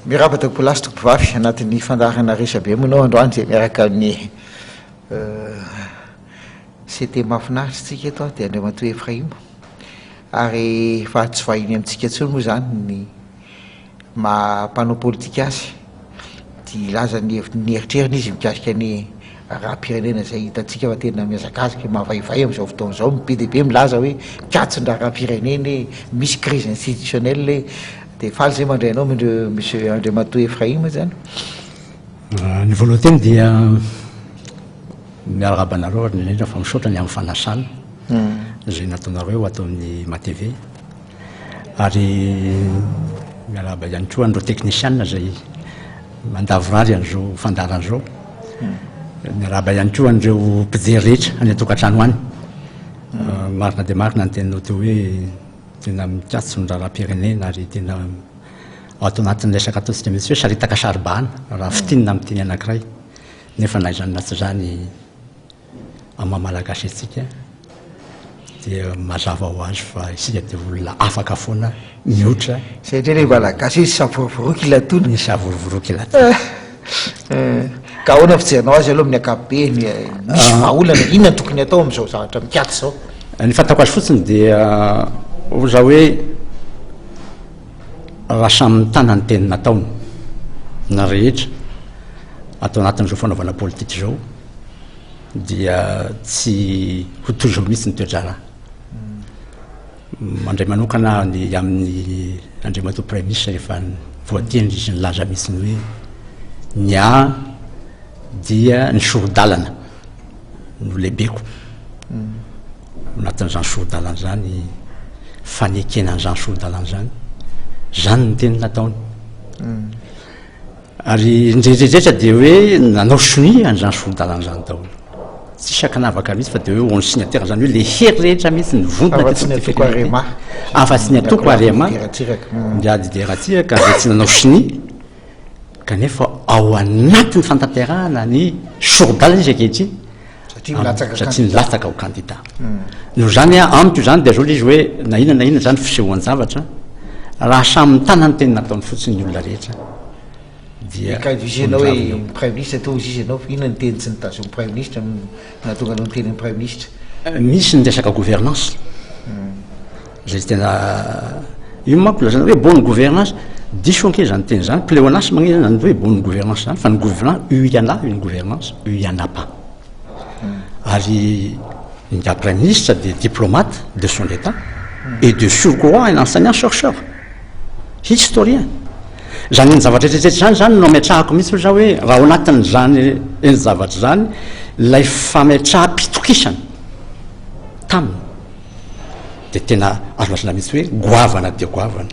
Mirabata plastic mpivavy anatin'ny fandarana resabe moanao androany zay miaraka amin'ny c'était mahafinaritra tsika eto dia Andriamatoa Efraima ary fa tsy vahiny amintsika tsony moa zany ny mampanao politika azy dia laza ny eritreriny izy mikasika ny raha-pirenena zay hitantsika fa tena mihazakazaka mahavaivay amin'izao fotoana izao ny PDB milaza hoe katson-dra raha-pirenena misy crise institutionnelle dia faly zay mandray anao monsieur Andriamatoa Efraima zany. Ny voalohany dia miaraka abanareo ary indrindra fa misaotra ny amin'ny fanasana zay nataonareo atao amin'ny MATV ary miaraba ihany koa andreo technicien zay mandavorary an'izao fandaran'izao miaraba ihany koa andreo mpijery rehetra any atokantrano any marina dia marina ny teninao teo hoe tena mikatso ny raha-pirenena ary tena atao anatin'ny resaka ataontsika mihitsy hoe saritaka saribahana raha fitinina amin'ny teny anankiray nefa na izany na tsy zany amin'ny malagasy antsika dia mazava ho azy fa isika dia olona afaka foana mihoatra zay indray le malagasy izy savorovoroky ilatony ny savorovoroky ilatony ka ahoana fijerinao azy aloha amin'ny ankapobeny misy vahaolana inona ny tokony atao amin'izao zavatra mikatso zao. Ny fantako azy fotsiny dia oza hoe raha samy tana ny teny nataony na rehetra atao anatin'izao fanaovana politika zao dia tsy ho tozo mihitsy ny toedrara mandray manokana ny amin'ny Andriamatoa Premier Ministre rehefa voateny izy nilaza mihitsy ny hoe ny a dia ny soro-dalana no lehibeko anatin'izany soro-dalana zany fanekenan'izany soro-dalana zany ny teny nataony ary indrindrindretra dia hoe nanao soni an'izany soro-dalana zany daholo tsy sakanavaka mihitsy fa dia hoe on signataire zany hoe le hery rehetra mihitsy ny vondona afa-tsy ny atoko arema ndiady deratsiraka zay tsy nanao soni kanefa ao anatin'ny fantanterahana ny soro-dalana izy akehitriny satria nilatsaka ho candidat no zany amiko zany dia zao izy hoe na inona zany fisehoany zavatra raha samy mitana ny teny nataony fotsiny ny olona rehetra dia izenao hoe Premier Ministre atao izy ianao inona ny teny tsy nitazony Premier Ministre nahatonga anao ny tenin'ny Premier Ministre misy ny resaka gouvernance zay tena io manko lazana hoe bonne gouvernance diso anke zany teny zany pléonasy magneno zany hoe bonne gouvernance zany fa ny gouvernance il y en a une gouvernance il y en a pas ary ny Premier Ministre des diplomates de son état et de surcroît un enseignant chercheur historien zany ny zavatra rehetrarehetra zany no ametrahako mihitsy za hoe raha ao anatin' zany eny zavatra zany lay fametraha-pitokisana taminy dia tena azo lasina mihitsy hoe goavana dia goavana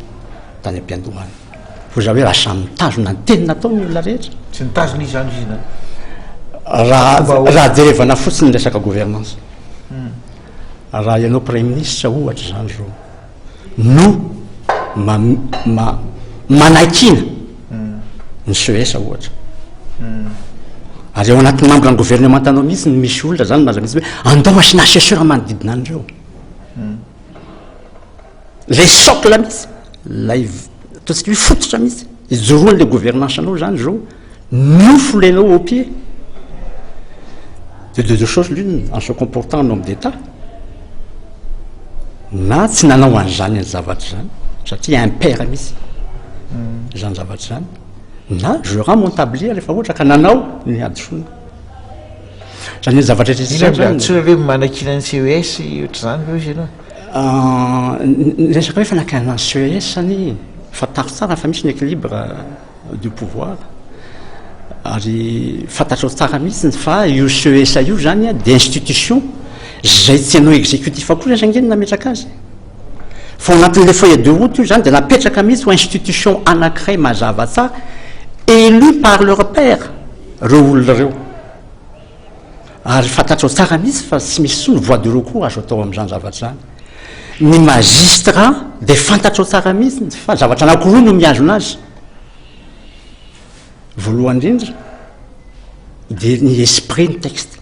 tany am-piandohany fa za hoe raha samy mitazona ny teny nataony ny olona rehetra tsy nitazony izy zany izy na raha jerevana fotsiny ny resaka gouvernance raha ianao Premier Ministre ohatra zany zao no manakina ny CES ohatra ary ao anatin'ny membre ny gouvernement anao mihitsy ny misy olona zany maza mihitsy hoe andao asina assesseur manodidina andreo le socle mihitsy lay ataontsika hoe fototra mihitsy ijoroan'le gouvernance anao zany zao nofo lenao au pied de deux choses l'une en se comportant en homme d'état na tsy nanao an'izany ny zavatra zany satria impère mihitsy zany zavatra zany na je rends mon tablier rehefa ohatra ka nanao ny adisona zany ny zavatra rehetra tsy hoe manakina ny CES ohatra zany hoe izy ianao resaka hoe fanakina ny CES zany fataro tsara fa misy ny équilibre du pouvoir ary fantatrao tsara mihitsy fa io CES io zany dia institution zay tsy anao exécutif akory azy angeny nametraka azy fa anatin'le feuille de route io zany dia napetraka mihitsy ho institution anankiray mazava tsara élu par leur père reo olona reo ary fantatrao tsara mihitsy fa tsy misy tsony voie de recours azo atao amin'izany zavatra zany ny magistrat dia fantatrao tsara mihitsy fa zavatra anankiroa no miazona azy voalohany indrindra dia ny esprit ny texte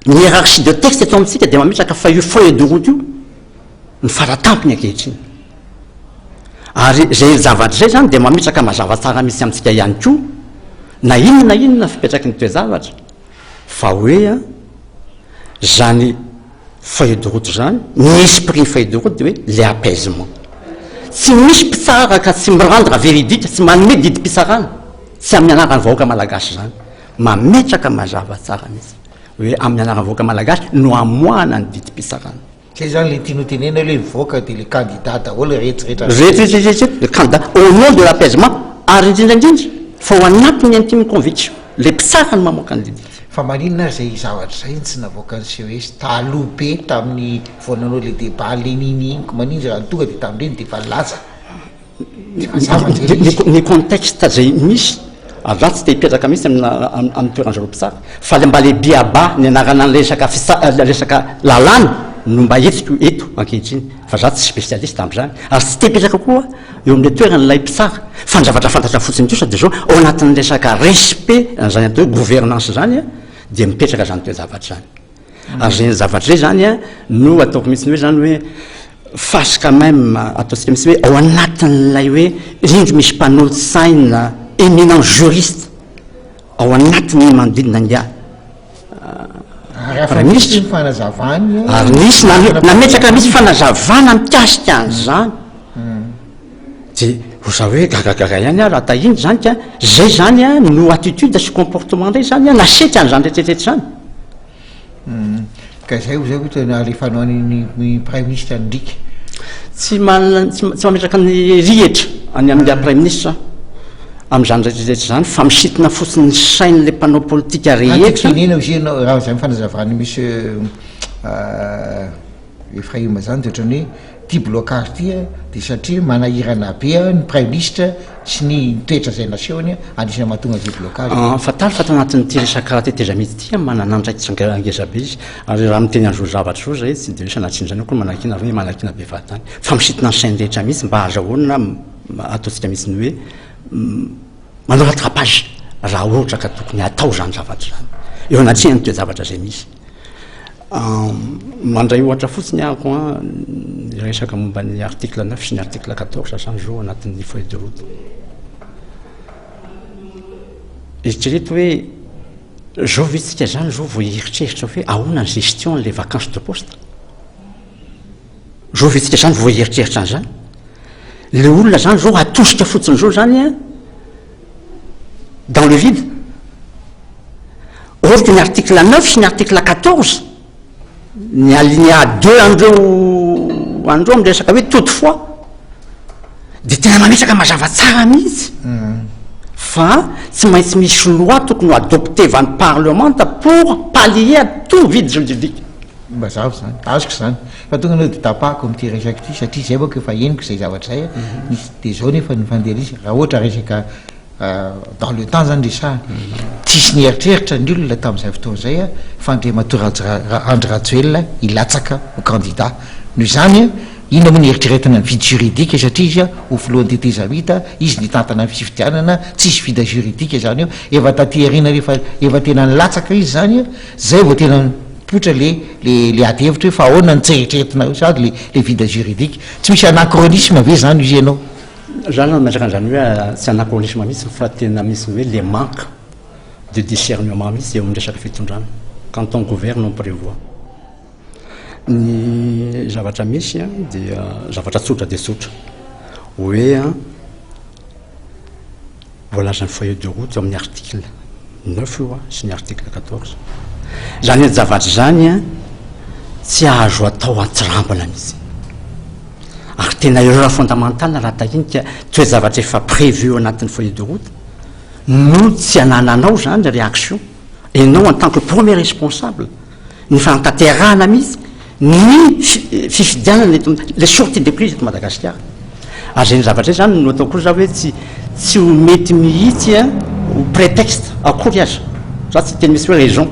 ny hiérarchie de texte eto amintsika dia mametraka fa io feuille de route io ny faratampony ankehitriny ary zay zavatra zay zany dia mametraka mazava tsara misy amintsika ihany koa na inona fipetraky ny toezavatra fa hoe a zany feuille de route zany ny esprit feuille de route de hoe le apaisement tsy misy mpitsaraka tsy mirandra véridika tsy manome didim-pitsarana tsy amin'ny anarany vahoaka malagasy zany mametraka mazava tsara mihitsy hoe amin'ny anarany vahoaka malagasy no amoahana ny didim-pitsarana zay zany le tianao tenena le mivoaka dia le candidat daholo rehetrarehetra le candidat au nom de l'apaisement ary indrindraindrindra fa ho anatiny intime conviction le mpitsarany mamoaka ny didy fa maninona zay zavatra zay ny tsy navoaka ny CES taloha be tamin'ny voananao le débat leniny iniko maninona raha tonga dia tamin'ireny dia fa laza ny contexte zay misy raha tsy te hipetraka mihitsy amin'ny toeran'zareo mpitsara fa le mba le biaba ny anarana ny resaka lalàna no mba etiko eto ankehitriny fa za tsy spécialiste am'zany ary tsy te hipetraka koa eo amin'le toerany lay mpitsara fa ny zavatra fantatra fotsiny kosa dia zao ao anatin'ny resaka respect zany atao hoe gouvernance zany a dia mipetraka zany toezavatra zany ary zay ny zavatra zay zany a no ataoko mihitsiny hoe zany hoe face quand même ataontsika mihitsy hoe ao anatin'lay hoe rindro misy mpanolo-tsaina éminent juriste ao anatiny manodidina ngia raha misy fanazavany ary misy nametraka misy fanazavana mikasika an'zany dia oza hoe gagagaga ihany a raha tahiny zany ka zay zany a no attitude sy comportement ndray zany a nasetry an'zany rehetrarehetra zany ka zay o zay ohatra alefanao ny prime ministre ndrika tsy mametraka ny rihitra any amin'ny prime ministre am'zany rehetrarehetra zany fa misitina fotsiny sainy le mpanao politika rehetra tenena ozinao raha zay mifanazavany misy Efraima zany dia ohatrany hoe ty blocage ty a dia satria manahirana be ny prime ministre sy ny toetra zay nasehoany anisana mahatonga zay blocage fatalo fa tanatin'ity resaka raha teteza mihitsy ty manana andraikitsangeza be izy ary raha miteny an'zao zavatra zao zay tsy de hoe sanatsinzany koa manakina hoe manakina be vatany fa misitina ny sainy rehetra mihitsy mba azahoana ataontsika mihitsy ny hoe manao rattrapage raha ohatra ka tokony atao zany zavatra zany eo anatrehany toezavatra zay misy mandray ohatra fotsiny ahako a resaka momba ny article 9 sy ny article 14 zany zao anatin'ny feuille de route eritrereto hoe zao vitsika zany zao vo eritreritra hoe ahoana ny gestion les vacances de poste zao vitsika zany vo eritreritra an'zany le olona zany zao atosika fotsiny zao zany a dans le vide or que ny article 9 sy ny article 14 ny alinéa 2 andreo amin'ny resaka hoe toutefois dia tena mametraka mazava tsara mihitsy fa tsy maintsy misy loi tokony ho adopté van'ny parlementa pour pallier à tout vide juridique mazava zany azoko zany fa tonga anao dia tapahako am'ty resaka ty satria zay boka efa heniko zay zavatra zay misy dia zao nefa ny fandeha raha ohatra resaka dans le temps zany resahany tsisy ny eritreritra ny olona tamin'izay fotoan'izay a fandriamatoa Andry Rajoelina ilatsaka ho candidat noho izany a ina moa ny eritreretana ny vide juridique satria izy a ho filohan'ny tetezamita izy nitantana ny fifidianana tsisy vide juridique zany eo efa taty arina rehefa efa tena nilatsaka izy zany a zay vao tena potra le ady hevitra hoe fa ahoana ny tseritreretina sady le vide juridique tsy misy anachronisme ve zany izy ianao zany mametraka an'zany hoe tsy anachronisme mihitsy fa tena misy hoe les manques de discernement mihitsy eo amin'ny resaka fitondrana quand on gouverne on prévoit ny zavatra misy a dia zavatra tsotra de tsotra hoe a voalaza ny feuille de route eo amin'ny article 9 io a sy ny article 14 zany hoe zavatra zany a tsy azo atao atsirambana mihitsy ary tena erreur fondamentale raha tahinika toe zavatra efa prévu eo anatin'ny feuille de route no tsy anananao zany réaction enao en tant que premier responsable ny fanantanterahana mihitsy ny fifidianana le sortie de prise eto Madagasikara ary zay ny zavatra zay zany no atao koa za hoe tsy ho mety mihitsy a ho prétexte akory aza za tsy teny misy hoe raison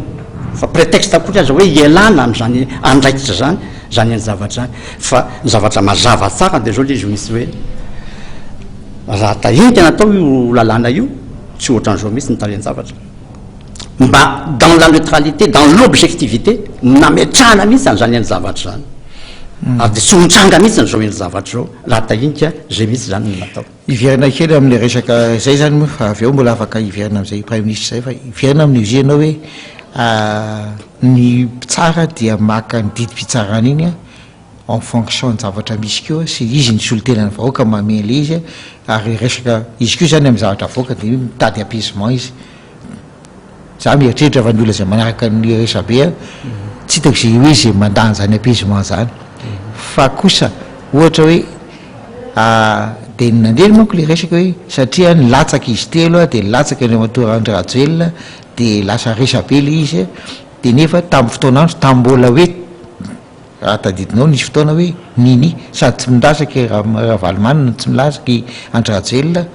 fa prétexte akory aza hoe ialana am'zany andraikitra zany zany ny zavatra zany fa ny zavatra mazava tsara dia zao le izy misy hoe raha tahinika natao io lalàna io tsy ohatran'izao mihitsy ny tareny zavatra mba dans la neutralité dans l'objectivité nametrahana mihitsy an'zany ny zavatra zany ary de tsy hontranga mihitsy ny zao eny zavatra zao raha tahinika zay mihitsy zany no natao iverina kely amin'le resaka zay zany moa fa avy eo mbola afaka iverina amin'izay prime ministre zay fa iverina amin'ny izy ianao hoe ny tsara dia maka ny didim-pitsarana iny en fonction ny zavatra misy keo sy izy ny solontenany vahoaka mamele izy ary resaka izy keo zany amin'ny zavatra vahoaka de mitady apaisement izy za mieritreritra fa ny olona zay manaraka ny resabe tsy hitako zay hoe zay mandany zany apaisement zany fa kosa ohatra hoe de nandeha manko le resaka hoe satria nilatsaka izy telo de nilatsaka ny matoa Andry Rajoelina de lasa resabe le izy de nefa tamin'ny fotoanandro tambola hoe raha tadidinao nisy fotoana hoe niny sady tsy milasaky raha Valomanina tsy milasaky Andry Rajoelina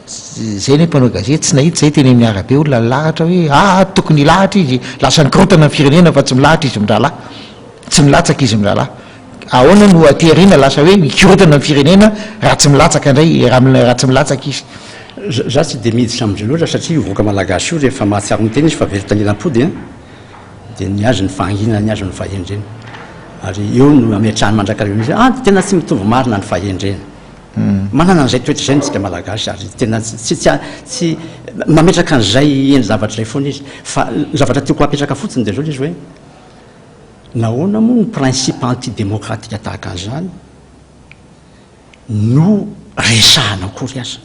zay ny mpanao gazety tsy nahita zay teny amin'ny arabe olona lahatra hoe tokony lahatra izy lasa nikorontana ny firenena fa tsy milahatra izy mirahalahy tsy milatsaka izy mirahalahy ahoana no aterina lasa hoe mikorontana ny firenena raha tsy milatsaka indray raha tsy milatsaka izy za tsy de miditra am'zay loatra satria voaka malagasy io rehefa mahatsiaro ny tena izy fa verytangelam-pody de niazo ny fahanginana niazo ny fahendrena ary eo no ametrahany mandrakareo izy tena tsy mitovy marina ny fahendrena manana an'izay toetra zay ntsika malagasy ary tena tsy mametraka an'izay eny zavatra zay foana izy fa zavatra tiako apetraka fotsiny de zao izy hoe nahoana moa ny principe antidémocratique tahaka an'izany no resahana akory aza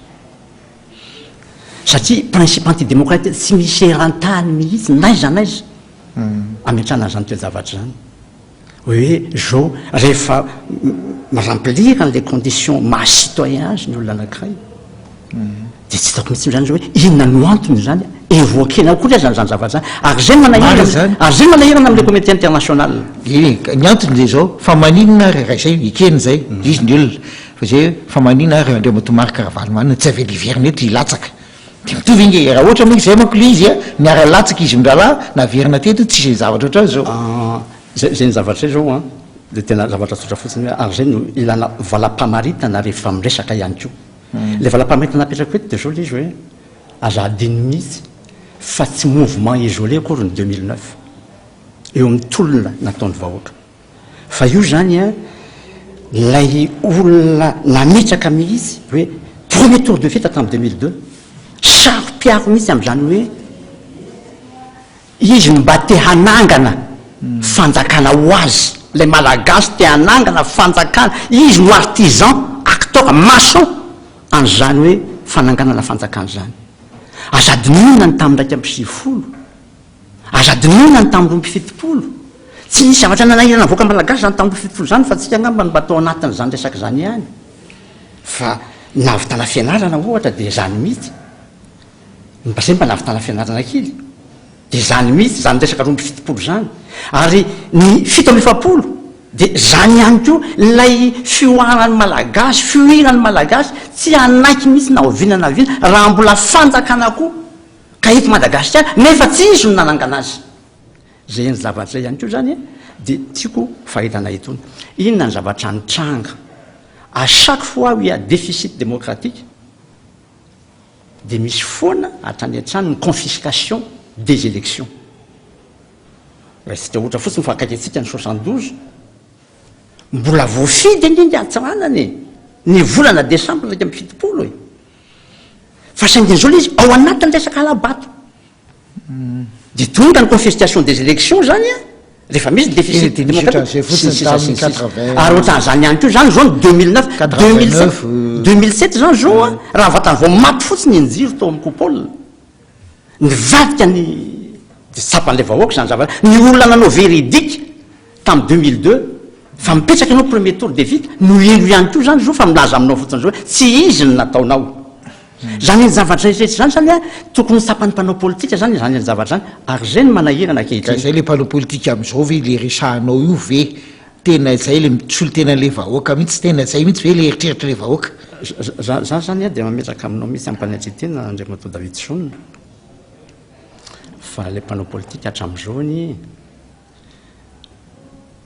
satria principe antidémocratique tsy misy erantany mihitsy naiza ametrahana zany toe-zavatra zany hoe zao rehefa remplir les conditions maha-citoyen azy ny olona anankiray de tsy hitako mihitsy zany zao hoe inona no antony zany évoquena akory azy zany zavatra zany ary zay manahirana am'le communauté internationale ny antony zay zao fa maninona raha zay ikeny zay izy ny olona fa zay fa maninona raha andreo matomarika raha Valomanina tsy avela iverina eto ilatsaka de mitovy inge raha ohatra moa zay manko le izy niara-latsaka izy mirahalahy na verina teto tsy zay zavatra oatra zao zay ny zavatra zay zao de tena zavatra tsotra fotsiny hoe ary zay no ilana valam-pamaritana rehefa miresaka ihany ko le valam-pamaritana apetraka eto de zao le izy hoe azadiny mihitsy fa tsy mouvement isolé akory ny 2009 eo amin'ny tolona nataony vahoaka fa io zany lay olona nametraka mihitsy hoe premier tour de feta tamin'ny 2002 saro-piaro mihitsy am'zany hoe izy no mba te hanangana fanjakana ho azy le malagasy te hanangana fanjakana izy no artisan acteur maçon an'zany hoe fananganana fanjakana zany azadinona ny tamin'ny 150 azadinona ny tamin'ny 170 tsy nisy zavatra nanahirana voaka malagasy zany tamin'ny 170 zany fa tsika angamba ny mba atao anatin'zany resaka zany ihany fa navitana fianarana ohatra de zany mihitsy mba zay mba navitana fianarana kely de zany mihitsy zany resaka 170 zany ary ny 770 de zany ihany ko lay fioarany malagasy fioirany malagasy tsy anaiky mihitsy na ovinana vina raha mbola fanjakana koa ka eto Madagasikara nefa tsy izy no nanangana azy zay ny zavatra zay ihany ko zany de tiako fahitana itony inona ny zavatra nitranga à chaque fois où il y a déficit démocratique de misy foana hatrany an-trano ny confiscation des élections raha ohatra fotsiny fakaiky atsika ny 72 mbola voafidy indrindra atsanany ny volana décembre 2017 fa saingin'izao le izy ao anatiny resaka alabato de tonga ny confiscation des élections zany rehefa misy déficit démocratique ary ohatran'zany ihany ko zany zao ny 2009 2007 zany zao raha vatany vao maty fotsiny injiro tao amin'ny coupole nivadika ny sapan'le vahoaka zany zavatra ny olona nanao véridique tamin'ny 2002 fa mipetraka anao premier tour de vite no elo ihany ko zany zao fa milaza aminao fotsiny zao tsy izy ny nataonao zany ny zavatra rehetra zany tokony sapan'ny mpanao politika zany zany ny zavatra zany ary zay ny manahirana ankehitriny zay le mpanao politika am'izao ve le resahanao io ve tena zay le solontenan'le vahoaka mihitsy tena zay mihitsy ve le eritreritra le vahoaka za zany de mametraka aminao mihitsy ampanatritena Andriamato David Sonina fa le mpanao politika hatram'izao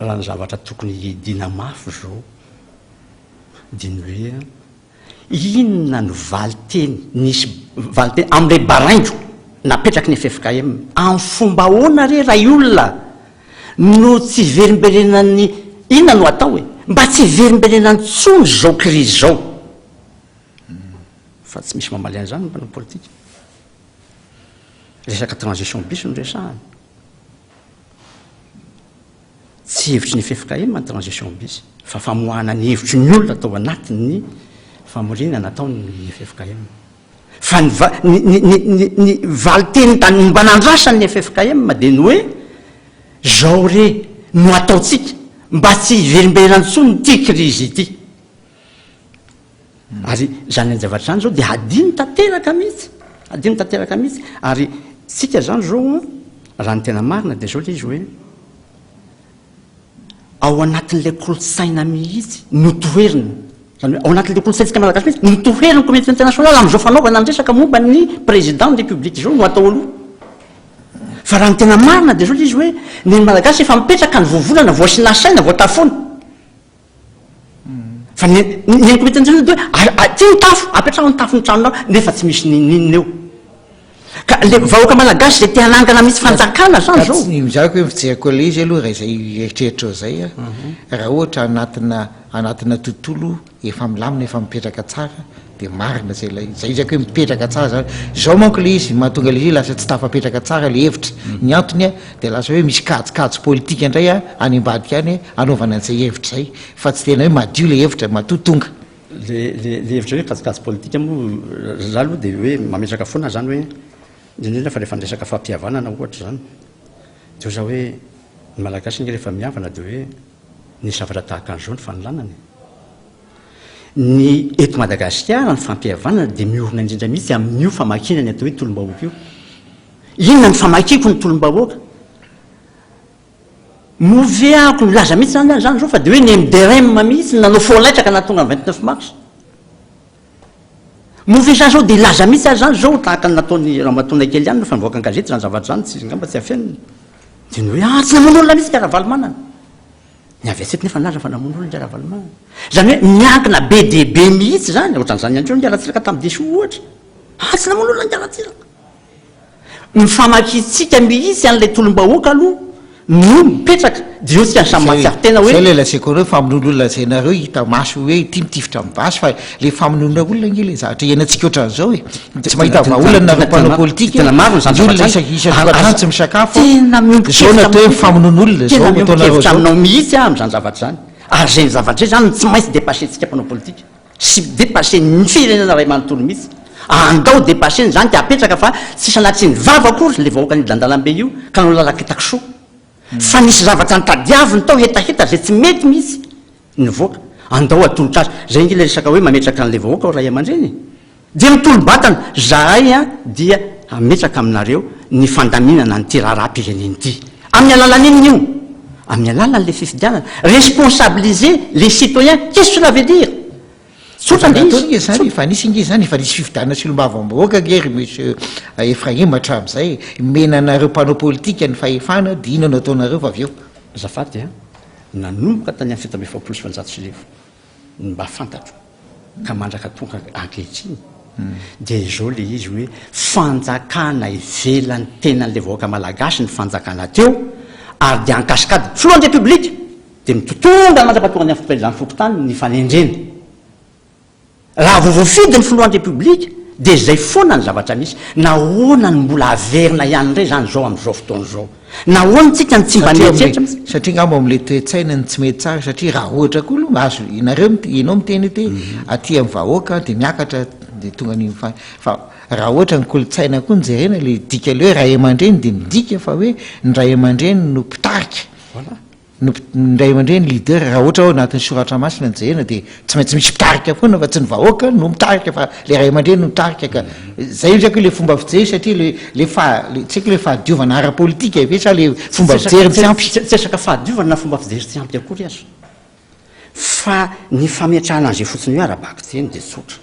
raha ny zavatra tokony hidina mafy zao diny hoe inona ny valiteny nisy valiteny am'le baraingo napetraky ny FFKM amin'ny fomba ahoana re raha olona no tsy verimberenany inona no atao hoe mba tsy verimberenany tsony zao krizy zao fa tsy misy mamaly an'izany mpanao politika resaka transition bis no resahany tsy hevitry ny FFKM ny transition bis fa famoahana ny hevitry ny olona atao anatin'ny famorina natao ny FFKM fa ny valiteny tany mba nandrasan'ny FFKM dia ny hoe zao re no ataotsika mba tsy verimberenany tsony ty krizy ity ary zany anjavatra zany zao dia adiny tanteraka mihitsy ary tsika zany zao raha ny tena marina dia zao le izy hoe ao anatin'ilay kolotsaina mihitsy notoherina zany hoe ao anatin'ilay kolotsaintsika malagasy mihitsy notoherina communauté internationale amin'izao fanaovana ny resaka momba ny président de république zao no atao aloha fa raha ny tena marina dia zao le izy hoe ny malagasy efa mipetraka ny voavolana voasinasaina voatafona fa ny communauté internationale dia hoe ty ny tafo apetrao ny tafo ny tranonao nefa tsy misy ninina eo ka le vahoaka malagasy zay te hanangana misy fanjakana zany zao mizako hoe mijeriko le izy aloha raha izay eritreritra zay raha ohatra anatina tontolo efa milamina efa mipetraka tsara dia marina zay zako hoe mipetraka tsara zany zao manko le izy mahatonga le izy lasa tsy tafapetraka tsara le hevitra ny antony dia lasa hoe misy kajikajy politika indray any ambadika any anaovana an'izay hevitra zay fa tsy tena hoe madio le hevitra matotonga le hevitra hoe kajikajy politika moa za aloha dia hoe mametraka foana zany hoe indrindra fa rehefa nresaka fampihavanana ohatra zany dia za hoe ny malagasy inge rehefa mihavana dia hoe ny zavatra tahaka an'izao ny fanolanany ny eto Madagasikara ny fampihavanana dia miorina indrindra mihitsy amin'io famakiana ny atao hoe tolom-bahoaka io inona ny famakiko ny tolom-bahoaka moveako milaza mihitsy zany zao fa dia hoe ny MDRM mihitsy nanao foalaitraka natonga 29 mars move zany zao dia laza mihitsy azy zany zao tahaka ny nataony ramatona kely ihany fa nivoaka an-gazety zany zavatra zany tsy ngamba tsy afenina dia ny hoe tsy namono olona mihitsy karahavalomanana ny avy atsety nefa nilaza fa namono olona karahavalomanana zany hoe miankina be dia be mihitsy zany ohatran'izany ihany koa niaratsiraka tamin'ny deso ohatra tsy namono olona niaratsiraka mifamakitsika mihitsy an'ilay tolom-bahoaka aloha no mipetraka dia io tsika ny samy matsiary tena hoe zay le lasekoa hoe famonoana olona zay nareo hita maso hoe ity mitifitra mibasy fa le famonoana olona nge le zavatra ianantsika ohatran'izao hoe tsy mahita vaolana nareo mpanao politika tena marina zany olona isa-rantsy misakafo tena zao natao hoe mifamonoana olona zao ataonareo zao aminao mihitsy amin'izany zavatra zany ary zay ny zavatra zay zany tsy maintsy dépassentsika mpanao politika sy dépasser ny firenena ray manontolo mihitsy andao dépasser zany dia apetraka fa tsy sanaty ny vava akory le vahoaka ny dandalambe io ka no lalakitako soa fa nisy zavatra nitadiaviny tao hetaheta zay tsy mety mihitsy ny voaka andao atolotra azy zay nge le resaka hoe mametraka an'le vahoaka o ray aman-dreny dia mitolo-batana zahay dia ametraka aminareo ny fandaminana ny ty raharaham-pireneny ity amin'ny alalan'inony io amin'ny alalan'le fifidianana responsabiliser les citoyens qu'est-ce que cela veut dire zany fa nisy inge zany efa nisy fifidianana sy lombavambahoaka gery misy Efraim hatramin'izay menanareo mpanao politika ny fahefana dia inona no ataonareo fa avy eo zafady nanomboka tany amin'ny fito amby efapolo sy fanjato sy rivo mba fantatro ka mandraka tonga ankehitriny dia izao le izy hoe fanjakana ivelany tena n'le vahoaka malagasy ny fanjakana teo ary dia ankasikady filohan'ny république dia mitotonga mandra-patonga ny président fokontany ny fanendrena raha vovoafidy ny filohan'ny république dia zay foana ny zavatra misy nahoana ny mbola averina ihany ray zany zao amin'izao fotoana zao nahoana tsika ny tsy mba mieritreritra satria ngamba amin'le toe-tsaina ny tsy mety tsara satria raha ohatra koa aloha azo inareo ianao miteny hoe aty amin'ny vahoaka dia miakatra dia tonga ny fa raha ohatra ny kolotsaina koa nyjerena le dika le hoe ray aman-dreny dia midika fa hoe ny ray aman-dreny no mpitarika ny ray aman-dreny leader raha ohatra ao anatin'ny soratra masina ny jerena dia tsy maintsy misy mpitarika foana fa tsy ny vahoaka no mitarika fa le ray aman-dreny no mitarika ka zay zako le fomba fijery satria tsy haiko le fahadiovana ara-politika ve sa le fomba fijery tsy ampy tsy resaka fahadiovana na fomba fijery tsy ampy akory azo fa ny fametrahana an'izay fotsiny hoe ara-baky teny dia tsotra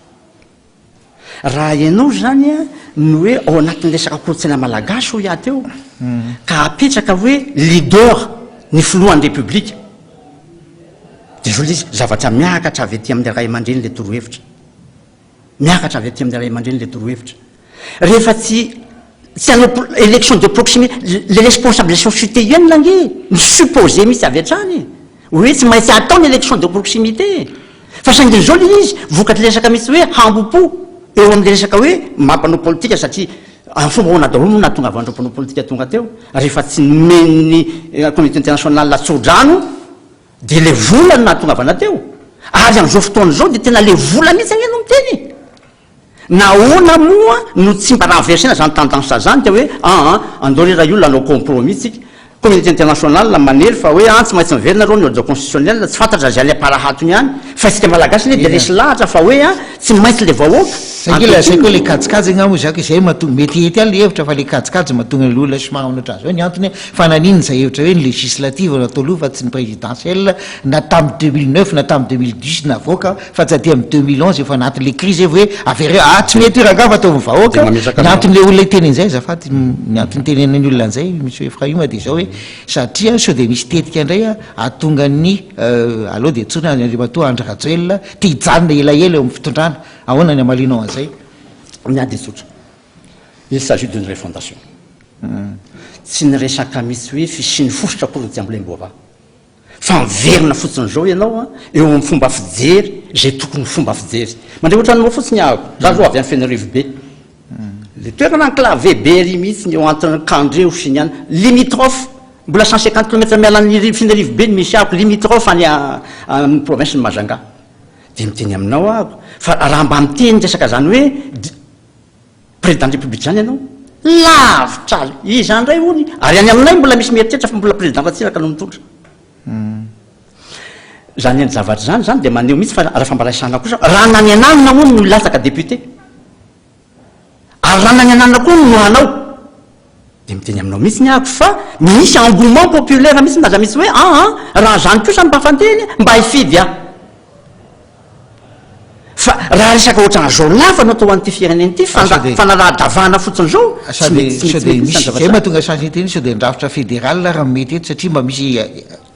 raha ianao zany no hoe ao anatin'ny resaka kolotsaina malagasy ho ia teo ka apetraka hoe leader ny filohan'ny république dia zao le izy zavatra miakatra avy aty amin'ny ray aman-dreny le torohevitra miakatra avy aty amin'ny ray aman-dreny le torohevitra rehefa tsy hanao élection de proximité les responsabilisations citoyennes nge ny supposé misy avy hatrany hoe tsy maintsy atao ny élection de proximité fa saingy zao le izy vokatry resaka misy hoe hambopo eo amin'ny resaka hoe mampanao politika satria amin'ny fomba hoana daholo no natonga avandreo mpanao politika tonga teo rehefa tsy nomeny communauté internationale latsodrano dia le vola no natonga avana teo ary amin'izao fotoana zao dia tena le vola mihitsy agneno miteny nahoana moa no tsy mba renversena zany tendance zany dia hoe andao re raha io lanao compromis tsika communauté internationale manery fa hoe tsy maintsy miverina reo ny ordre constitutionnel tsy fantatra zay le parahatony ihany fa tsika malagasy le dia resy lahatra fa hoe tsy maintsy le vahoaka zay koa le kajikajy agnamoa zako zay mahatonga mety ety any le hevitra fa le kajikajy mahatonga ny olona somary manoatra azy hoe ny antony fa nanino zay hevitra hoe ny législative natao aloha fa tsy ny présidentielle na tamin'ny 2009 na tamin'ny 2010 navoaka fa tsy aty amin'ny 2011 efa anatin'le crise evo hoe avere tsy mety ranga fa ataovy vahoaka ny anton'le olona itenen'izay zafaty ny antony tenenany olona an'izay misy Efraima dia zao hoe satria sao dia misy tetika indray atonga ny aloha dia tsona andrimatoa Andry Rajoelina tia hijanona elaela eo amin'ny fitondrana ahoana ny amalinao an'izay miady tsotra il s'agit d'une refondation tsy nyresaka misy hoe fisiny fosotra akory ny tsy ambolem-bova fa miverina fotsiny zao ianao eo amin'ny fomba fijery zay tokony fomba fijery mandray ohatra anao fotsiny ahako za zao avy amin'ny Fenerive be le toerana enclavé be ry mihitsy eo antony Kandré sy ny any limitrophe mbola 150 km mialan'ny Fenerive be ny misy ahako limitrophe any amin'ny province ny Majanga dia miteny aminao ahako fa raha mba miteny resaka zany hoe président république zany ianao lavitra izany ray ony ary any aminay mbola misy mieritreritra fa mbola président Ratsiraka no mitondra zany ny zavatra zany dia maneho mihitsy fa raha fambarasana kosa raha nany ananina moa no latsaka député ary raha nany ananina koa no hanao dia miteny aminao mihitsy ny ahako fa misy engouement populaire mihitsy ndaza misy hoe raha zany kosa mba fanteny mba hifidy fa raha resaka ohatran'izao lafa no atao an'ity fireneny ity fanaraha-davana fotsiny zao sao dia misy zay mahatonga change teny sao dia ndrafitra fédéral raha mety eto satria mba misy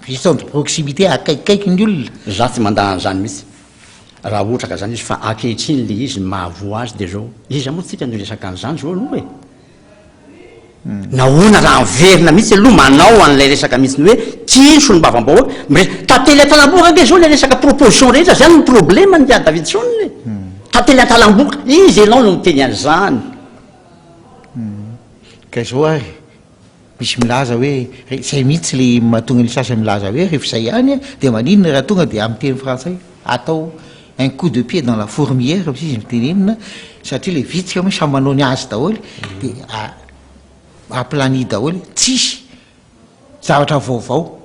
gestion de proximité akaikikaiky ny olona za tsy mandahan' zany mihitsy raha ohatra ka zany izy fa ankehitriny le izy mahavo azy dia zao iza moa tsika no resaka an'izany zao aloha e nahoana raha miverina mihitsy aloha manao an'ilay resaka mihitsy ny hoe tiso ny mbavam-bao tantely an-talamboka ange zao le resaka proposition rehetra zany ny problème ny David Davidson tantely an-talamboka izy ianao no miteny an'izany ka zao ary misy milaza hoe zay mihitsy le mahatonga ny sasany milaza hoe rehefa zay ihany dia maninona raha tonga dia amin'ny teny frantsay atao un coup de pied dans la fourmière misy izy mitenenina satria le vitsika moa samy manao ny azy daholy dia aplani daholy tsisy zavatra vaovao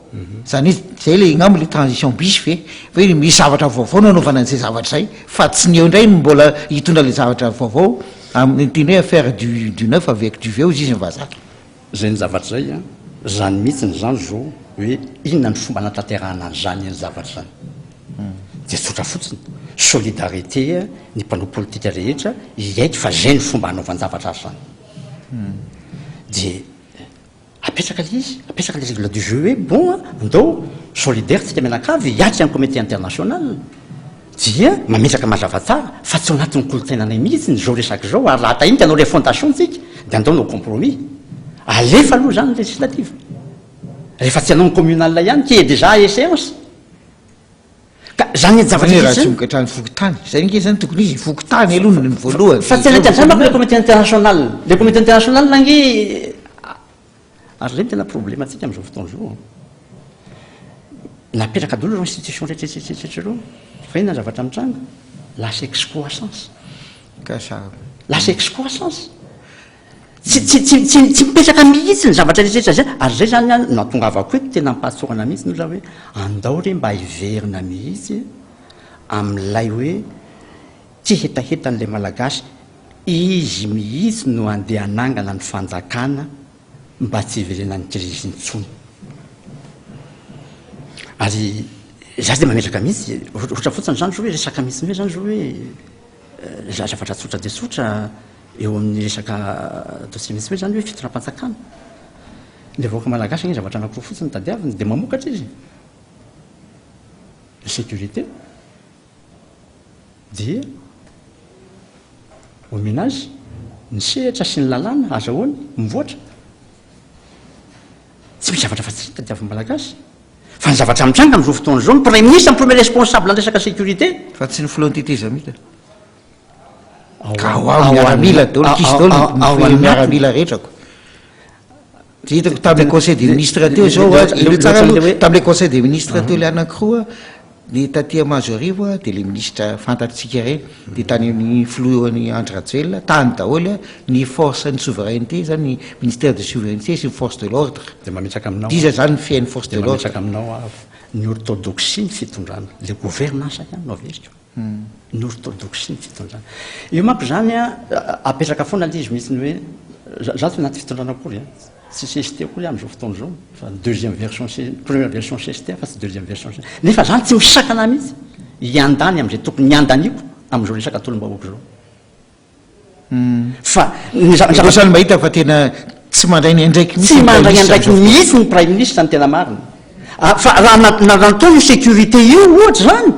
zany izy zay le gnamo le transition bisy ve hoe misy zavatra vaovao no anaovana an'izay zavatra zay fa tsy ny eo indray no mbola hitondra le zavatra vaovao amin'ny teny hoe affaire du neuf avec du vieux izy mivazaka zay ny zavatra zay zany mihitsy ny zany zao hoe inona ny fomba natanterahana an'izany ny zavatra zany dia tsotra fotsiny solidarité ny mpanao politika rehetra iaiky fa zay ny fomba hanaovanjavatra azy zany dia apetraka le izy apetraka le règle du jeu hoe bon ndao solidaire tsika mianakavy hiatry amin'ny communauté internationale dia mametraka mazava tsara fa tsy ao anatin'ny kolontsainanay mihitsy ny zao resaka zao ary raha tahinika anao refondation tsika dia andao nao compromis alefa aloha zany législative rehefa tsy anao ny communal ihany qui est déjà échéance ka zany ny zavatra raha tsy mokatrany fokotany zay nke zany tokony izy fokotany aloha ny voalohany fa tsy anaty an'izany manko le communauté internationale le communauté internationale nange ary reny tena problème atsika am'izao fotoana zao napetraka daholo reo institution rehetrarehetrarehetra reo fa ina zavatra mitranga lasa excroissance ka sa lasa excroissance tsy mipetraka mihitsy ny zavatra rehetrarehetra zay ary zay zany natongavako hoe tena mpahantsorana mihitsy no za hoe andao re mba hiverina mihitsy amin'ilay hoe tsy hetahetan'lay malagasy izy mihitsy no andeha anangana ny fanjakana mba tsy hiverena ny crise ntsony ary za dia mametraka mihitsy ohatra fotsiny zany zao hoe resaka mihitsy hoe zany zao hoe zavatra tsotra dia tsotra eo amin'ny resaka dossier mihitsy hoe zany hoe fitondram-panjakana le vahoaka malagasy agny zavatra anakiro fotsiny tadiaviny dia mamokatra izy ny sécurité dia au ménage ny sehatra sy ny lalàna azahoany mivoatra tsy misy zavatra fa tsy tadiaviny malagasy fa ny zavatra mitranga am'izao fotoana zao ny premier ministre ny premier responsable ny resaka sécurité fa tsy ny filohan'ny tetezamita ka ao miaramila daolo kisy daolo miaramila rehetrako tsy hitako tamin'le conseil des ministres teo zao tsara tamin'le conseil des ministres teo le anankiroa ny tatia Mazorivo dia le ministre fantatritsika reny dia tany amin'ny filohan'ny Andry Rajoelina tany daholo ny force ny souveraineté zany ny ministère de souveraineté sy ny force de l'ordre dia mametraka aminao diza zany ny fiain'ny force de l'ordre mametraka aminao ny orthodoxie ny fitondrana le gouvernance ihany no averiko ny orthodoxie ny fitondrana io manko zany apetraka foana le izy mihitsy ny hoe za tsy anaty fitondrana akory tsy CST akory am'izao fotoana zao fa deuxième version première version CST fa tsy deuxième version nefa zany tsy misakana mihitsy hiandany am'izay tokony hiandaniko am'izao resaka tolom-bahoaka zao fa zany mahita fa tena tsy mandray ny andraiky tsy mandray ny andraiky mihitsy ny prime ministre ny tena marina fa raha natao io sécurité io ohatra zany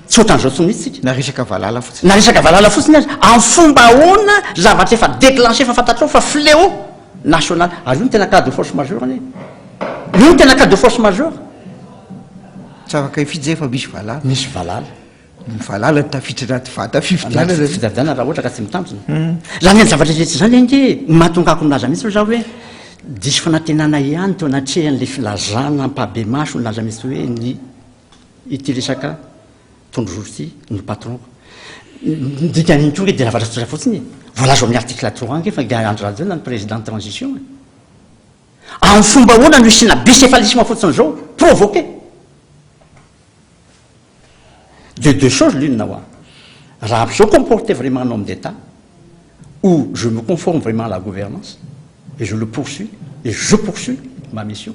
tsy ohatran'izao tsy mihitsy na resaka valala fotsiny na resaka valala fotsiny azy amin'ny fomba ahoana zavatra efa déclenché fa fantatrao fa fléau national ary io ny tena cas de force majeure anie io ny tena cas de force majeure tsy afaka ifidy zay fa misy valala misy valala ny valala ny tafiditra anaty vata fifidianana raha ohatra ka tsy mitambina zany ny zavatra rehetra zany enge mahatongako minaza mihitsy za hoe diso fanantenana ihany teo anatrehan'le filazana ampabe maso nilaza mihitsy hoe ny ity resaka tondrozoro ity ny patronko dikany tonga dia lavatra tsotra fotsiny voalazo amin'ny article 3 ange fa Andry Rajoelina ny président de transition amin'ny fomba ahoana no isina bicéphalisme fotsiny zao provoqué de deux choses l'une nawa raha je comportais vraiment un homme d'État ou je me conforme vraiment à la gouvernance et je le poursuis et je poursuis ma mission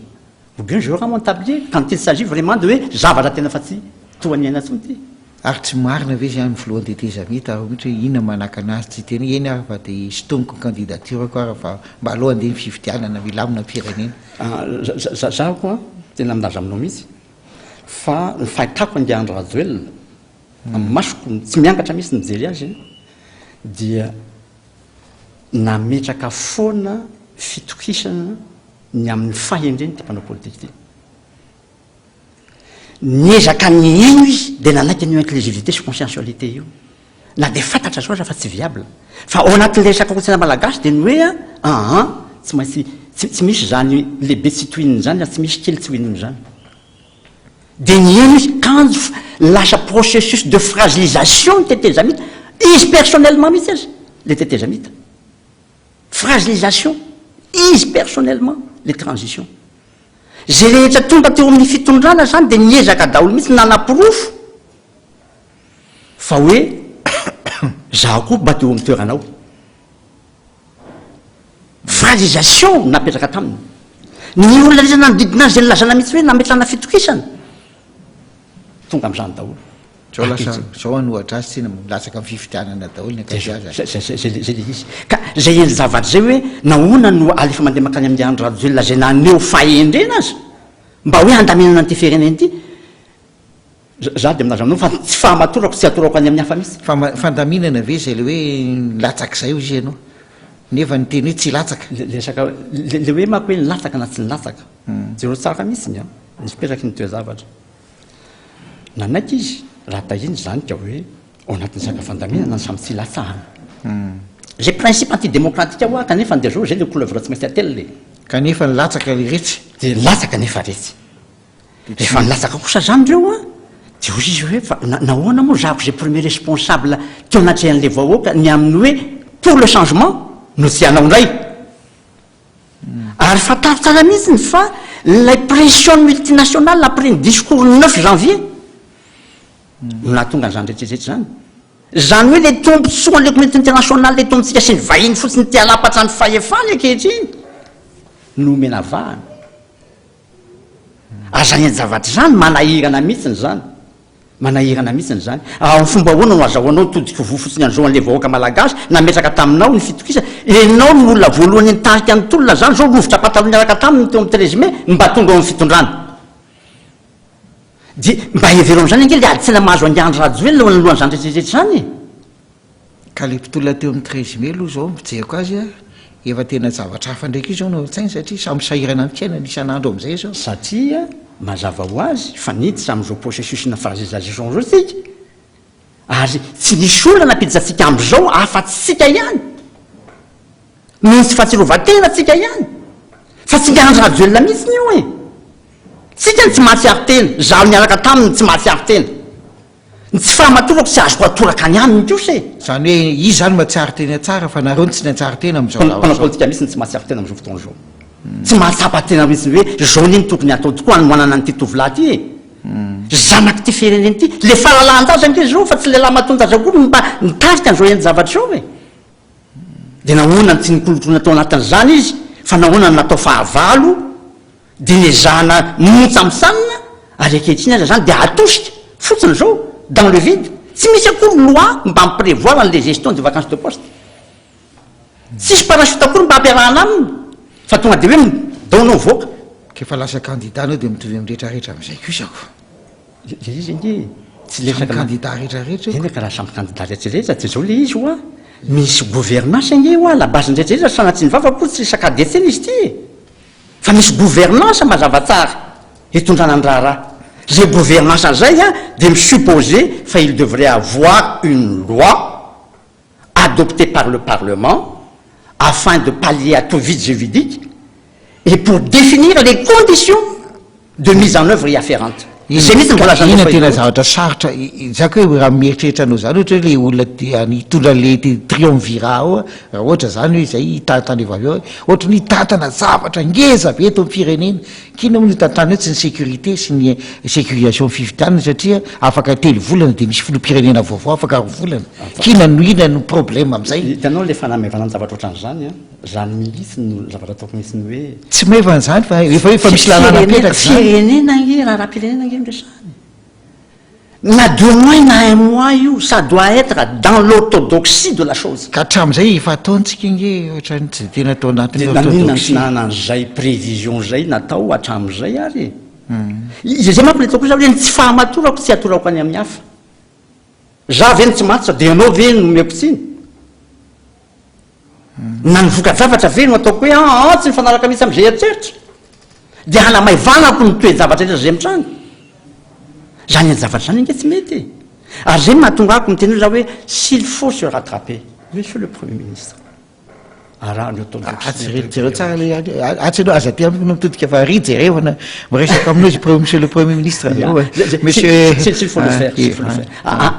ou bien je rends mon tablier quand il s'agit vraiment de hoe zavatra tena fa tsy toaniana tsony ty ary tsy marina ve zany filohan'ny tetezamita ohatra hoe inona manaka anazy tsy teny eny ah fa dia sitoniko candidature ko ara fa mba aloha andeha ny fifidianana milamina firenena za koa tena milaza aminao mihitsy fa ny fahitako ange Andry Rajoelina masoko tsy miangatra mihitsy nijery azy dia nametraka foana fitokisana ny amin'ny fahendreny ty mpanao politique ty niezaka ny ino izy dia nanaiky ny inclusivité sy conscientialité io na dia fantatra zao fa tsy viable fa ao anatin'le resaka kolontsaina malagasy dia ny hoe tsy maintsy tsy misy zany lehibe tsy tohininy zany tsy misy kely tsy hoininy zany dia ny ino izy quand lasa processus de fragilisation ny tetezamita izy personnellement mihitsy azy le tetezamita fragilisation izy personnellement les transitions zay rehetra tonga teo amin'ny fitondrana zany dia niezaka daholo mihitsy nanapirofo fa hoe zaho koa mba teo amin'ny toeranao fragilisation napetraka taminy ny olona rehetra nanodidina azy zay nilazana mihitsy hoe nametrana fitokisana tonga amin'izany daholo zao lasa zao anohatra azy tsena milatsaka amin'ny fifidianana daholo ny zay le izy ka zay eny zavatra zay hoe nahoana no alefa mandeha makany amin'ny Andry Rajoelina zay naneo fahendrena azy mba hoe andaminana an'ity firenena ity za dia minaza aminao fa tsy fahamatorako tsy atorako any amin'ny hafa mihitsy fandaminana ve zay le hoe latsaka zay izy ianao nefa ny teny hoe tsy latsaka lesaka le hoe mako hoe nilatsaka na tsy nilatsaka zero tsara mihitsy ny nisy petraky ny toe zavatra nanaiky izy raha tahiny zany ka hoe ao anatin'ny saka fandaminana ny samy tsy latsahana zay principe antidémocratique ao kanefa ndia zao zay le couleuvre tsy maintsy atelle kanefa nilatsaka le retsy dia latsaka nefa retsy efa nilatsaka kosa zany reo dia ozy izy hoe fa nahoana moa zako zay premier responsable teo anatrehan'le vahoaka ny amin'ny hoe pour le changement no tsy anao indray ary fataro tsara mihitsiny fa la pression multinationale après ny discours 9 janvier nahatonga an'izany rehetrarehetra zany zany hoe le tombontsoa le communauté internationale le tombotsika sy ny vahiny fotsiny ty alapatrany fahefany ankehitriny no mena vahana ary zany eny zavatra zany manahirana mihitsiny zany manahirana mihitsiny zany amin'ny fomba ahoana no azahoanao todika vo fotsiny an'izao an'le vahoaka malagasy nametraka taminao ny fitokisa enao ny olona voalohany nitarika ny tolona zany zao rovotra patalo miaraka taminy teo amin'ny 13 mai mba tonga amin'ny fitondrana dia mba hevero am'izany ange le ady tsena mahazo ange Andry Rajoelina alohan'izany rehetrarehetra zany ka le mpitolona teo amin'ny 13 mai aloha zao mijeriko azy efa tena zavatra hafa ndraiky io zao no tsainy satria samy sahirana amin'ny fiainana isan'andro amin'izay zao satria mazava ho azy fa niditra am'izao processus na pharisation zao sika ary tsy nisy olana ampijatsika am'izao afa-tsika ihany noho tsy fahatsirovatena tsika ihany fa tsika andrajoelona mihitsy ny io e tsika ny tsy mahatsiary tena zaho niaraka taminy ny tsy mahatsiary tena ny tsy fahamatorako tsy azoko atoraka any aminy kosa e zany hoe izy zany mahatsiary tena tsara fa nareo ny tsy niatsary tena am'izao politika misy ny tsy mahatsiary tena am'izao fotoana zao tsy mahatsapa tena mihitsy hoe zao niny tokony atao tokoa anoanana nyity tovolahy ty e zanaky ty fireneny ty le fahalalan-jaza ke zao fa tsy lehilahy matonjaza koa mba nitarika an'izao eny zavatra zao e de nahoana ny tsy nikolotrona atao anatin'izany izy fa nahoana ny natao fahavalo de nezahana montsa amy sanina ary akehitriny aza zany de atosika fotsiny zao dans le vide tsy misy akory loi mba miprévoir an'le gestion de vacances de poste tsisy parachute akory mba ampiarahana aminy fa tonga de hoe daonao voaka kefa lasa candidat anao de mitovy amy rehetrarehetra am'izay kosako izy nge tsy lesaka candidat rehetrarehetra eny ka raha samby candidat rehetrarehetra de zao le izy oa misy gouvernance nge oa la base ndrehetrarehetra sanatsy ny vava ko tsy sakadetseny izy ty fa misy gouvernance mazava tsara hitondrana ny raharaha zay gouvernance zay a de misupposer fa il devrait avoir une loi adoptée par le parlement afin de pallier à tout vide juridique et pour définir les conditions de mise en œuvre y afférentes. Ina tena zavatra sarotra zako hoe raha mieritreritra anao zany ohatra hoe le olona nitondra le triumvirat ao raha ohatra zany hoe zay tantany efa aveo ohatra ny tantana zavatra ngeza be eto amin'ny firenena kina moa ny tantany hoe tsy ny sécurité sy ny sécurisation fividianana satria afaka telo volana de misy filoham-pirenena vaovao afaka roa volana kina noina no problème am'izay hitanao le fanamevana ny zavatra ohatran'izany a zany mihitsy no zavatra ataoko mihitsy ny hoe tsy mevana zany fa efa misy lalàna apetraka firenena nge raha-pirenena nge na 2 mois na 1 mois io ça doit être dans l'orthodoxie de la chose ka hatram'izay efa ataontsika nge ohatrany tsy tena atao anatin'ny nanina tsy nanan'zay prévision zay natao hatram'izay ary zay manko le taoko za hoe ny tsy fahamatorako tsy atorako any amin'ny hafa za ve ny tsy matsa de anao ve nomeko tsiny na nivoka zavatra ve no ataoko hoe tsy nifanaraka mihitsy am'izay atseritra de hanamaivanako ny toe zavatra rehetra zay mitrano zany ny zavatra zany nge tsy mety ary zay mahatonga ako miteny za hoe s'il faut se rattraper monsieur le premier ministre atsireo tsara le atsinao aza ty amino mitodika fa ry jerevana miresaka aminao monsieur le premier ministre monsieur s'il faut le faire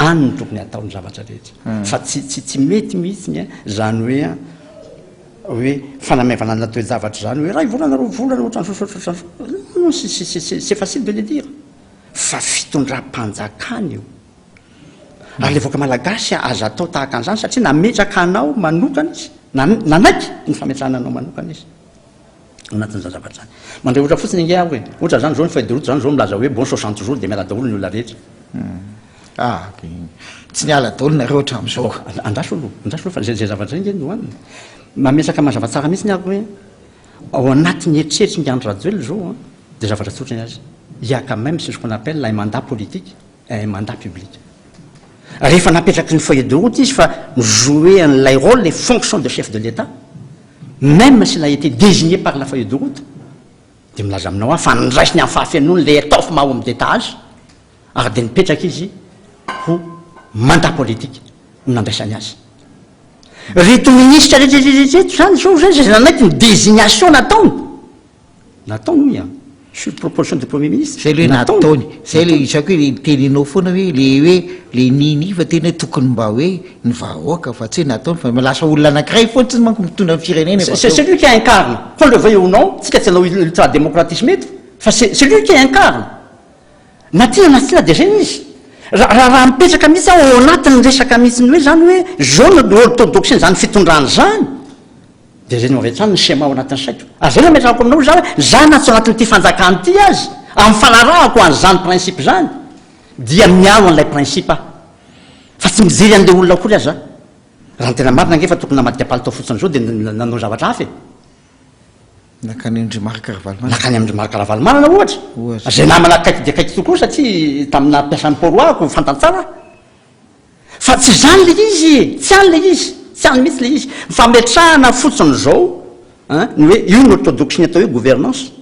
any ny tokony atao ny zavatra rehetra fa tsy mety mihitsy zany hoe fanamevana na toe zavatra zany hoe raha volana ro volana ohatran c'est facile de le dire fa fitondram-panjakana io ary le voaka malagasy aza atao tahaka an'izany satria nametraka anao manokana izy nanaiky ny fametrahana anao manokana izy anatin'izany zavatra zany mandray ohatra fotsiny nge aho hoe ohatra zany zao ny feuille de route zany zao milaza hoe bon 60 jours de miala daholo ny olona rehetra tsy niala daholo nareo hatram'izao andraso aloha fa zay zavatra zay nge no aniny mametraka mazava tsara mihitsy ny ako hoe ao anatin'ny eritreritry ngy andro rajoely zao de zavatra tsotrany azy il y a quand même ce qu'on appelle un mandat politique et un mandat public rehefa napetraky ny feuille de route izy fa jouer an'ilay rôle les fonctions de chef de l'État même s'il a été désigné par la feuille de route de milaza aminao a fa niraisiny amin'ny fahafianony le ataofy maho amin'ny détage ary de nipetraky izy ho mandat politique no nandraisany azy reto ministre rehetrarehetrarehetra zany zao zay nanaiky ny désignation nataony sur proposition du premier ministre zay le nataony zay le isako hoe le teninao foana hoe le niny fa tena hoe tokony mba hoe ny vahoaka fa tsy hoe nataony fa lasa olona anankiray foana tsy manko mitondra amin'ny firenena c'est lui qui incarne qu'on le veuille ou non tsika tsy anao ultra-démocratisme eto fa c'est lui qui incarne na tiana de zay izy raha mipetraka mihitsy ao anatiny resaka mihitsy hoe zany hoe zao no orthodoxie zany fitondrany zany de zay no avetrany ny schéma ao anatin'ny saiko ary zay no ametrahako aminao za hoe za na tsy ao anatin'ity fanjakany ity azy amin'ny fanarahako an'izany principe zany dia mialo an'ilay principe fa tsy mijery an'le olona akory azy za raha ny tena marina nge fa tokony namadika palitao fotsiny zao de nanao zavatra hafa nakany andrimarika ravalomana nakany andrimarika ravalomana ohatra zay namana akaiky de akaiky tokoa satria tamina mpiasan'ny poroako fantantsara fa tsy zany le izy tsy any le izy tsy any mihitsy le izy mifametrahana fotsiny zao ny hoe io ny orthodoxie ny atao hoe gouvernance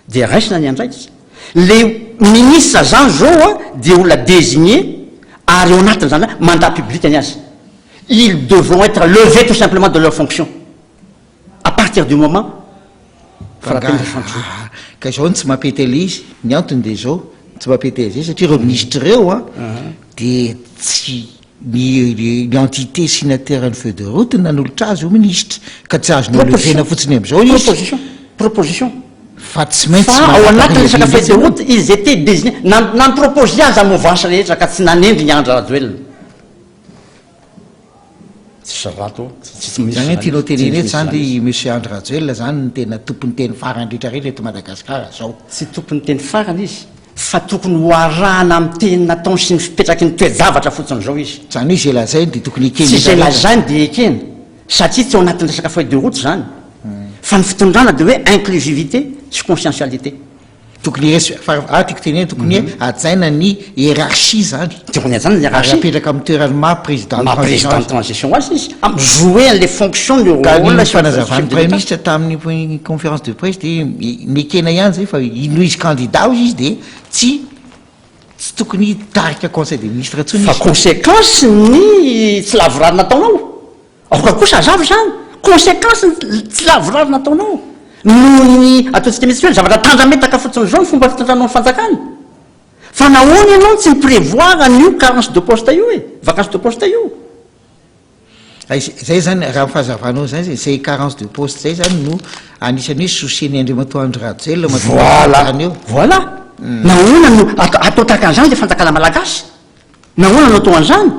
de raisina ny andraikitra le ministre zany zao a dia olona désigné ary ao anatiny zany mandat public any azy. Ils devront être levés tout simplement de leur fonction à partir du moment ka izao ny tsy mampetela izy ny antony dia zao tsy mampetela zay satria ireo ministre ireo a dia tsy ny entité signataire ny feuille de route nanolotra azy io ministre ka tsy azony olevena fotsiny am'izao izy proposition fa tsy maintsy ao anatin'ny resaka feuille de route ils étaient désignés namproposé azy amovansy rehetra ka tsy nanendry ny Andry Rajoelina zany tianao teneny eto zany ry monsieur Andry Rajoelina zany ny tena tompony teny farany rehetrarehetra eto Madagasikara zao tsy tompony teny farany izy fa tokony ho arahana amin'ny teny nataony sy ny fipetraky ny toe-javatra fotsiny zao izy zany izy lazainy dia tokony ekeny tsy izay lazainy dia ekeny satria tsy ao anatin'ny resaka feuille de route zany fa ny fitondrana dia hoe inclusivité sy conscientialité tokony tiako teneny tokony hoe ajaina ny hiérarchie zany tokony ajaina ny hiérarchie apetraka amin'ny toerany ma président de transition azy izy jouer les fonctions du rôle fanazavany premier ministre tamin'ny conférence de presse dia nekena ihany zay fa ino izy candidat izy dia tsy tokony tarika conseil des ministres tsony fa conséquence ny tsy lavorary nataonao aoka kosa azavy zany conséquence tsy lavorary nataonao noho ny ataontsika misy hoe zavatra tandrametaka fotsiny zao ny fomba fitondranao ny fanjakana fa nahoana ianao tsy miprevoir an'io carence de poste io vacance de poste io zay zany raha fahazavanao zay zay carence de poste zay zany no anisany hoe soucieny Andriamatoa Andry Rajoelina eo voilà nahoana no atao tahaka an'izany le fanjakana malagasy nahoana no atao an'izany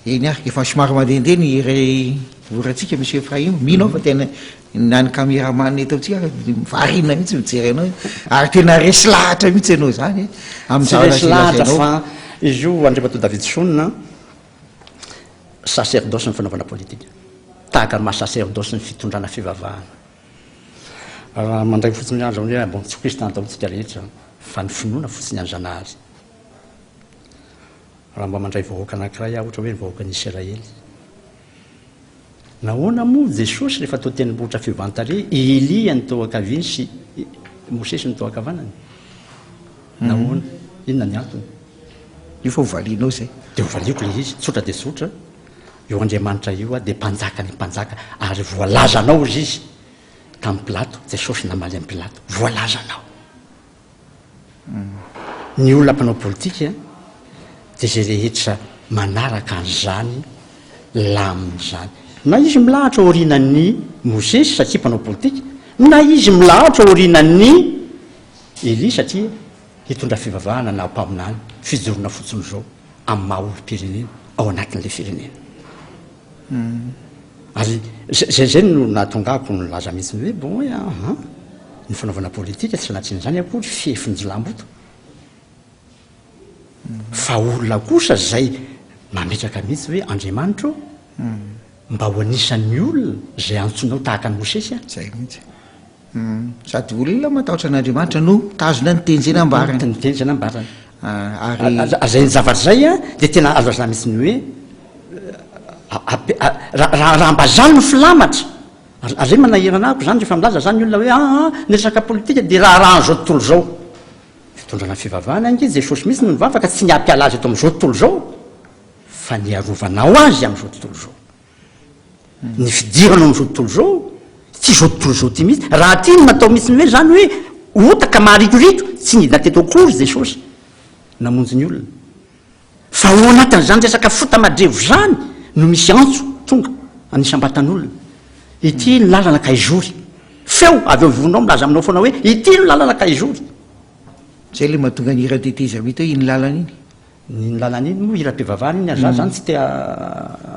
eny ary efa somary mandehandeha ny voratsika monsieur Efraim mino fa tena nany caméraman eto amintsika mivarina mihitsy mijery anao ary tena resy lahatra mihitsy ianao zany resy lahatra fa izy io Andriamatoa David Sonina sacerdoce ny fanaovana politika tahaka ny maha sacerdoce ny fitondrana fivavahana raha mandray fotsiny andro hoe bon tsy kristna ataontsika rehetra fa ny finoana fotsiny any Zanaary raha mba mandray vahoaka anankiray ah ohatra hoe ny vahoaka ny Israely nahoana moa Jesosy rehefa tao tenimborotra fivantare Elia ny tao ankaviny sy Mosesy ny tao ankavanany nahoana inona ny antony io fa hovalianao zay dia hovaliako le izy tsotra dia tsotra io Andriamanitra io a dia mpanjaka ny mpanjaka ary voalazanao izy izy tamin'ny Pilato Jesosy namaly amin'ny Pilato voalazanao ny olona mpanao politika dia zay rehetra manaraka an'izany lamin'izany na izy milahatra aorinan'ny Mosesy satria mpanao politika na izy milahatra aorinan'ny Elia satria hitondra fivavahana na mpaminany fijorona fotsiny zao amin'ny maha olo-pirenena ao anatin'ilay firenena ary zay no nahatongako no laza mihitsy hoe bon hoe ny fanaovana politika tsy anatin'izany akory fiefinjilamboto fa olona kosa zay mametraka mihitsy hoe Andriamanitra mba ho anisan'ny olona zay antsonao tahaka ny Mosesy zay mihitsy sady olona matahotra an'Andriamanitra no tazona ny teny zay nambarany ny teny zay nambarany ary zay ny zavatra zay a dia tena azo azana mihitsy ny hoe raha mba zany no filamatra ary zay manahiranako zany rehefa milaza zany olona hoe ny resaka politika dia raha an'izao tontolo zao fitondrana fivavahana ange Jesosy mihitsy no mivavaka tsy ny ampiala azy eto amin'izao tontolo zao fa ny arovanao azy amin'izao tontolo zao ny fidirana amin'izao tontolo zao tsy izao tontolo zao ty mihitsy raha ty no natao mihitsy ny hoe zany hoe otaka maharitorito tsy nidina teto akory Jesosy namonjy ny olona fa ao anatin'izany resaka fotamadrevo zany no misy antso tonga anisam-batan'olona ity ny lalana kaizory feo avy eo vonao milaza aminao foana hoe ity no lalana kaizory zay le mahatonga ny hira-teteza mity hoe iny lalana iny ny lalana iny moa hira-pivavahana iny za zany tsy tea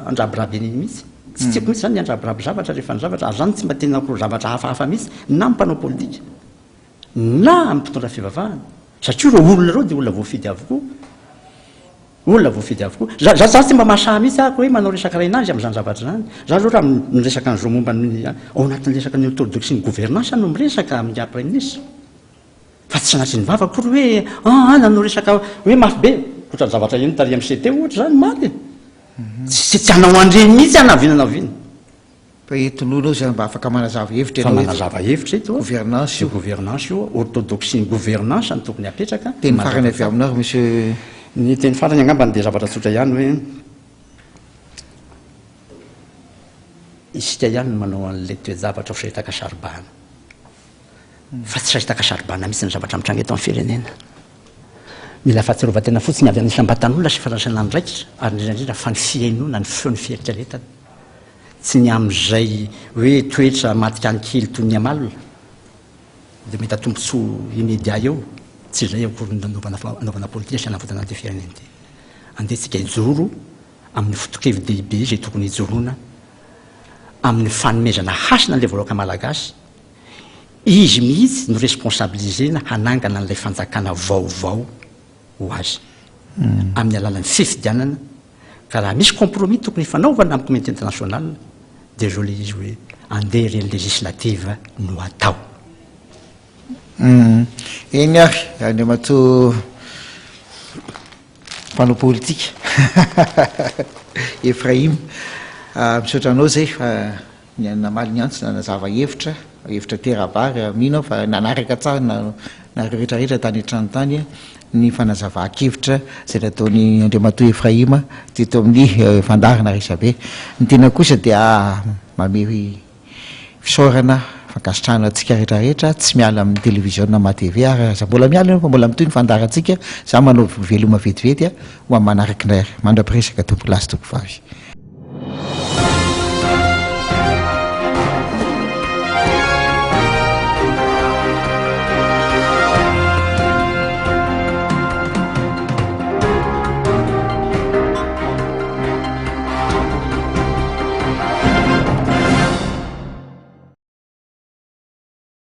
andrabiraby an'iny mihitsy tsy tiako mihitsy zany ny andrabiraby zavatra rehefa ny zavatra ary zany tsy mba tena nako zavatra hafahafa mihitsy na mpanao politika na amin'ny mpitondra fivavahana satria reo olona reo dia olona voafidy avokoa olona voafidy avokoa za tsy mba mahasaha mihitsy ako hoe manao resaka rainazy amin'izany zavatra zany za zao raha miresaka an'izao momba ao anatin'ny resaka ny orthodoxie ny gouvernance no miresaka amin'ny prime ministre fa tsy sanatriny mivava akory hoe nanao resaka hoe mafy be otra ny zavatra iny tari amin'ny CT ohatra zany maty tsy hanao andreny mihitsy anavinana avina eton'olo zany mba afaka manazava hevitra fa ianao manazava hevitra ito gouvernance io gouvernance io orthodoxie ny gouvernance ny tokony apetraka teny farany avy aminao monsieur ny teny farany angambany dia zavatra tsotra ihany hoe isika ihany no manao an'lay toejavatra ho sahitaka saribahana fa tsy sahitaka saribahana mihitsy ny zavatra mitranga eto amin'ny firenena mila fahatsiarovatena fotsiny avy amin'ny sambatan'olona sy faransana ndraikitra ary indrindra fa ny fiainona ny feony fieritreretana tsy ny amin'izay hoe toetra matika ny kely toy ny amalona dia mety atombontso imédia eo tsy izay akorony anaovana politika sy hanavotana an'ity firenena ity andehitsika hijoro amin'ny fotokevy dehibe izay tokony hijoroana amin'ny fanomezana hasina an'ilay vahoaka malagasy izy mihitsy no responsabilisena hanangana an'ilay fanjakana vaovao ho azy amin'ny alalan'ny fifidianana ka raha misy compromis tokony fanaovana amin'ny communauté internationale dia zao le izy hoe andeha ireny législative no atao eny ary any mato mpanao politika Efraim misaotra anao zay fa ny anamaly ny antso nanazava hevitra terabary mino fa nanaraka tsara nareo rehetrarehetra tany an-tranontany ny fanazava-kevitra zay nataony Andriamatoa Efraima teto amin'ny fandarana resabe ny tena kosa dia mame fisaorana fankasitrahana antsika rehetrarehetra tsy miala amin'ny télévision ma TV ary za mbola miala fa mbola mitoy ny fandarantsika za manao veloma vetivety ho amin'ny manaraka indray mandrapiresaka tompo lasy toko vavy